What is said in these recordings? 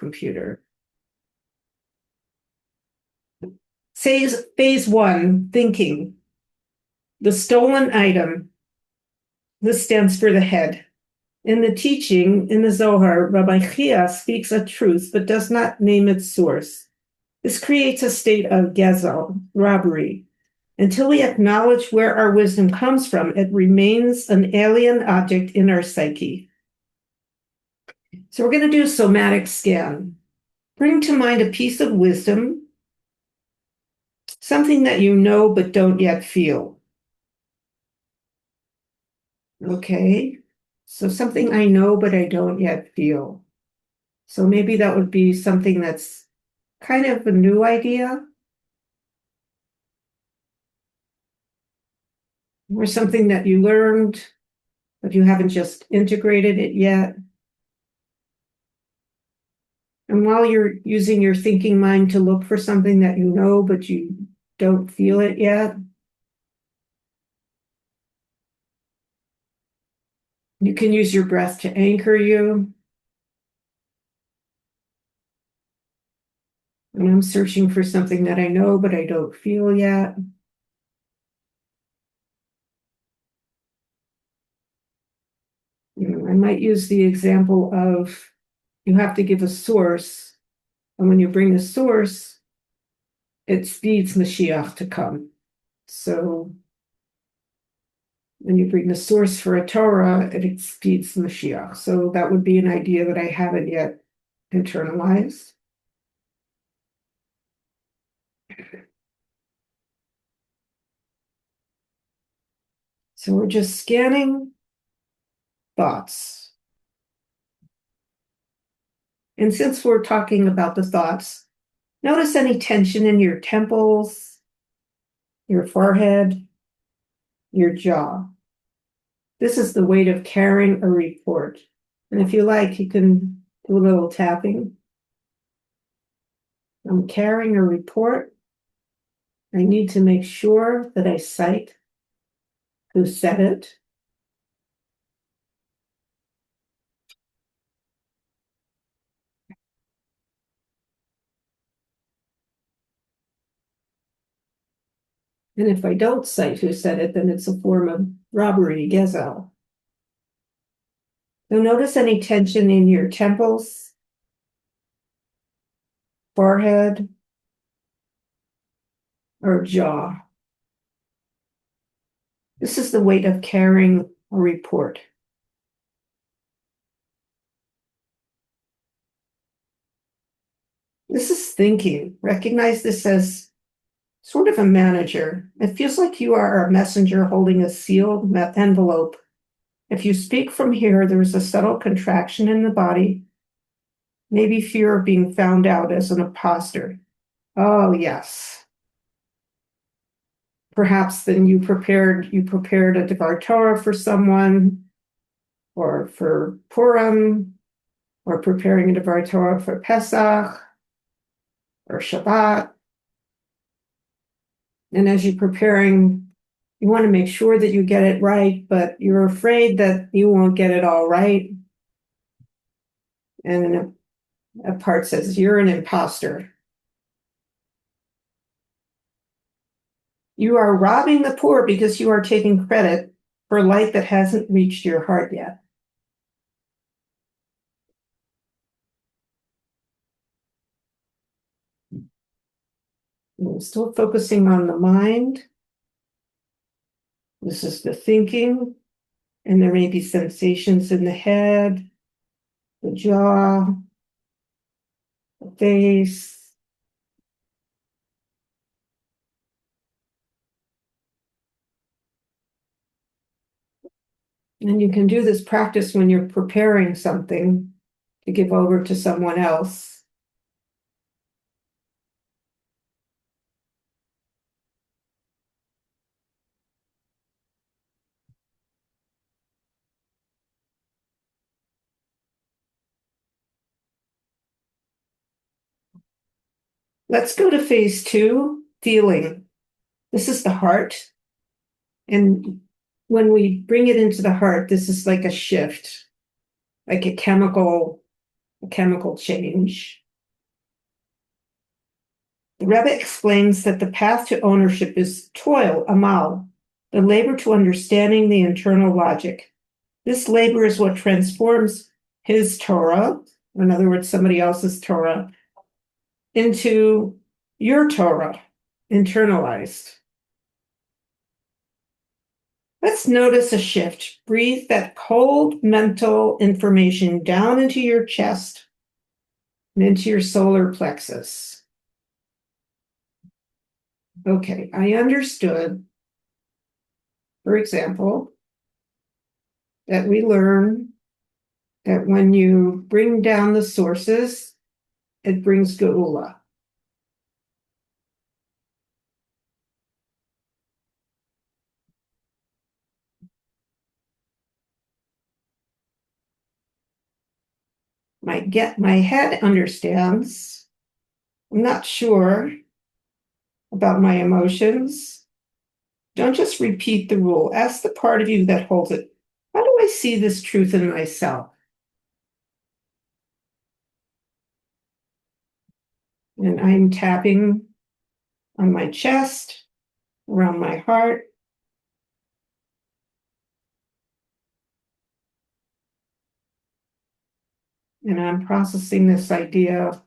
computer. Phase 1, thinking. The stolen item. This stands for the head. In the teaching, in the Zohar, Rabbi Chia speaks a truth but does not name its source. This creates a state of gezel, robbery. Until we acknowledge where our wisdom comes from, it remains an alien object in our psyche. So we're going to do a somatic scan. Bring to mind a piece of wisdom, something that you know but don't yet feel. Okay, so something I know but I don't yet feel. So maybe that would be something that's kind of a new idea, or something that you learned, but you haven't just integrated it yet. And while you're using your thinking mind to look for something that you know, but you don't feel it yet, you can use your breath to anchor you. And I'm searching for something that I know, but I don't feel yet. I might use the example of you have to give a source, and when you bring the source, it speeds Mashiach to come. So when you bring the source for a Torah, it speeds Mashiach. So that would be an idea that I haven't yet internalized. So we're just scanning thoughts. And since we're talking about the thoughts, notice any tension in your temples, your forehead, your jaw. This is the weight of carrying a report. And if you like, you can do a little tapping. I'm carrying a report. I need to make sure that I cite who said it. And if I don't cite who said it, then it's a form of robbery, gezel. So notice any tension in your temples, forehead, or jaw. This is the weight of carrying a report. This is thinking. Recognize this as sort of a manager. It feels like you are a messenger holding a sealed envelope. If you speak from here, there's a subtle contraction in the body, maybe fear of being found out as an imposter. Oh, yes. Perhaps then you prepared a Devar Torah for someone, or for Purim, or preparing a Devar Torah for Pesach, or Shabbat. And as you're preparing, you want to make sure that you get it right, but you're afraid that you won't get it all right. And a part says, you're an imposter. You are robbing the poor because you are taking credit for light that hasn't reached your heart yet. I'm still focusing on the mind. This is the thinking, and there may be sensations in the head, the jaw, the face. And you can do this practice when you're preparing something to give over to someone else. Let's go to phase 2, feeling. This is the heart. And when we bring it into the heart, this is like a shift, like a chemical a chemical change. The Rebbe explains that the path to ownership is toil, amal, the labor to understanding the internal logic. This labor is what transforms his Torah, in other words, somebody else's Torah, into your Torah, internalized. Let's notice a shift. Breathe that cold mental information down into your chest and into your solar plexus. Okay, I understood, for example, that we learn that when you bring down the sources, it brings geula. My head understands. I'm not sure about my emotions. Don't just repeat the rule. Ask the part of you that holds it. How do I see this truth in myself? And I'm tapping on my chest, around my heart. And I'm processing this idea of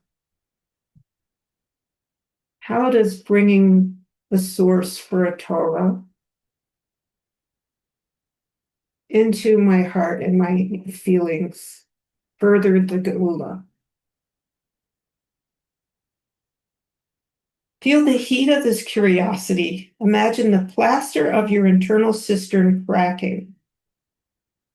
how does bringing the source for a Torah into my heart and my feelings further the geula. Feel the heat of this curiosity. Imagine the plaster of your internal cistern cracking.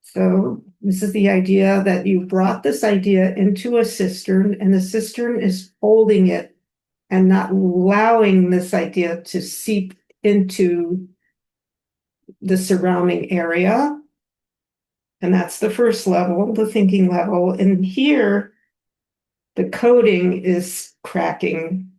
So this is the idea that you brought this idea into a cistern, and the cistern is holding it and not allowing this idea to seep into the surrounding area. And that's the first level, the thinking level. And here, the coating is cracking.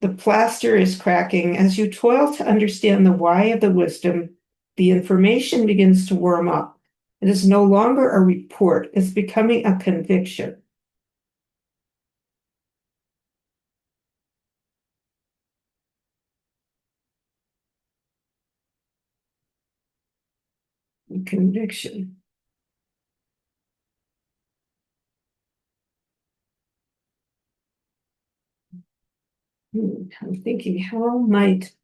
The plaster is cracking. As you toil to understand the why of the wisdom, the information begins to warm up. It is no longer a report, it's becoming a conviction. Conviction. I'm thinking, how might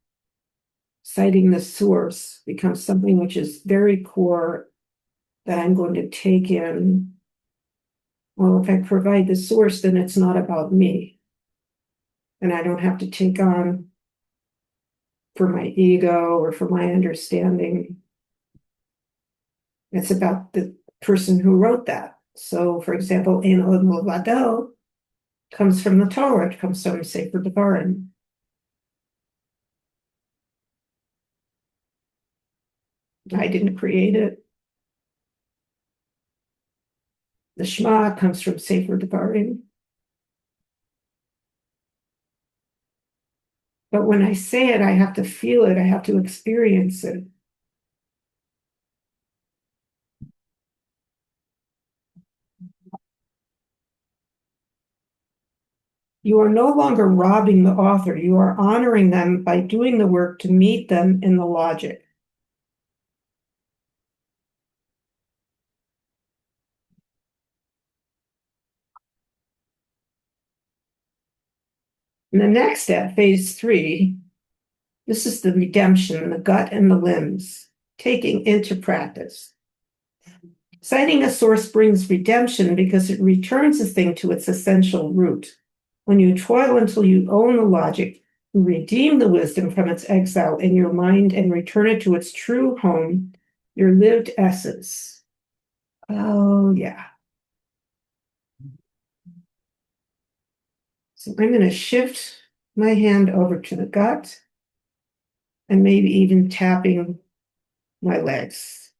citing the source become something which is very core that I'm going to take in? Well, if I provide the source, then it's not about me. And I don't have to take on for my ego or for my understanding. It's about the person who wrote that. So, for example, Ein Od Milvado comes from the Torah, it comes from Sefer Devarim. I didn't create it. The Shema comes from Sefer Devarim. But when I say it, I have to feel it, I have to experience it. You are no longer robbing the author, you are honoring them by doing the work to meet them in the logic. And the next step, phase 3, this is the redemption, the gut and the limbs, taking into practice. Citing a source brings redemption because it returns a thing to its essential root. When you toil until you own the logic, you redeem the wisdom from its exile in your mind and return it to its true home, your lived essence. Oh, yeah. So I'm going to shift my hand over to the gut and maybe even tapping my legs.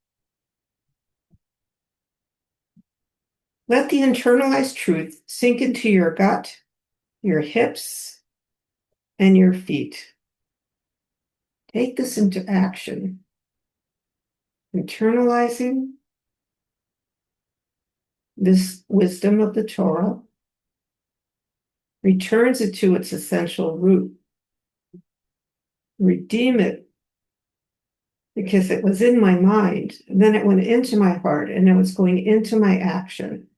Let the internalized truth sink into your gut, your hips, and your feet. Take this into action. Internalizing this wisdom of the Torah, returns it to its essential root, redeem it, because it was in my mind, and then it went into my heart, and it was going into my action.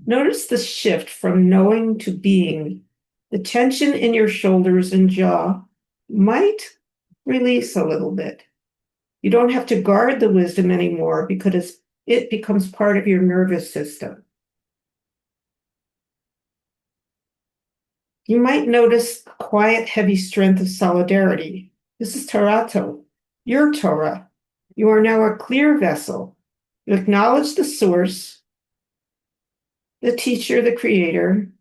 Notice the shift from knowing to being. The tension in your shoulders and jaw might release a little bit. You don't have to guard the wisdom anymore because it becomes part of your nervous system. You might notice a quiet, heavy strength of solidarity. This is Torato, your Torah. You are now a clear vessel. You acknowledge the source, the teacher, the creator,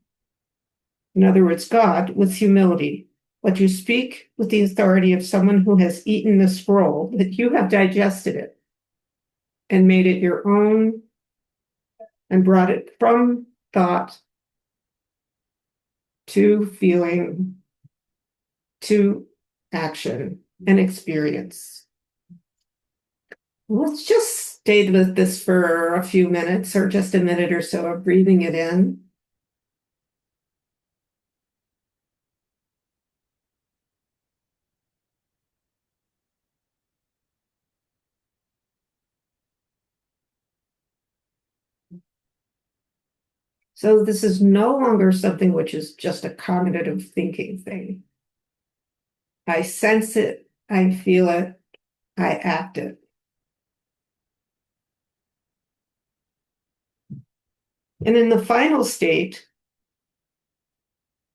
in other words, God, with humility. But you speak with the authority of someone who has eaten the scroll, that you have digested it and made it your own and brought it from thought to feeling to action and experience. Let's just stay with this for a few minutes or just a minute or so of breathing it in. So this is no longer something which is just a cognitive thinking thing. I sense it, I feel it, I act it. And in the final state,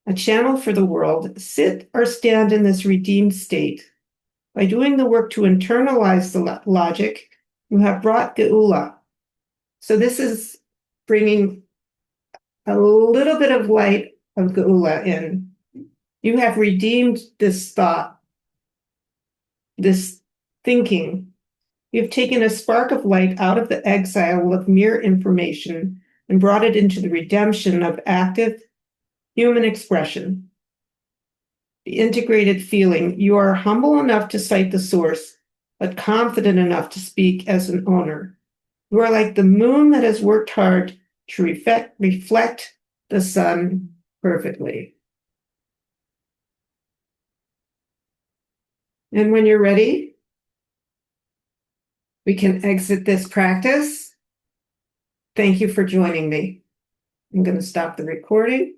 a channel for the world, sit or stand in this redeemed state. By doing the work to internalize the logic, you have brought Geula. So this is bringing a little bit of light of Geula in. You have redeemed this thought, this thinking. You've taken a spark of light out of the exile of mere information and brought it into the redemption of active human expression. The integrated feeling. You are humble enough to cite the source, but confident enough to speak as an owner. You are like the moon that has worked hard to reflect the sun perfectly. And when you're ready, we can exit this practice. Thank you for joining me. I'm going to stop the recording.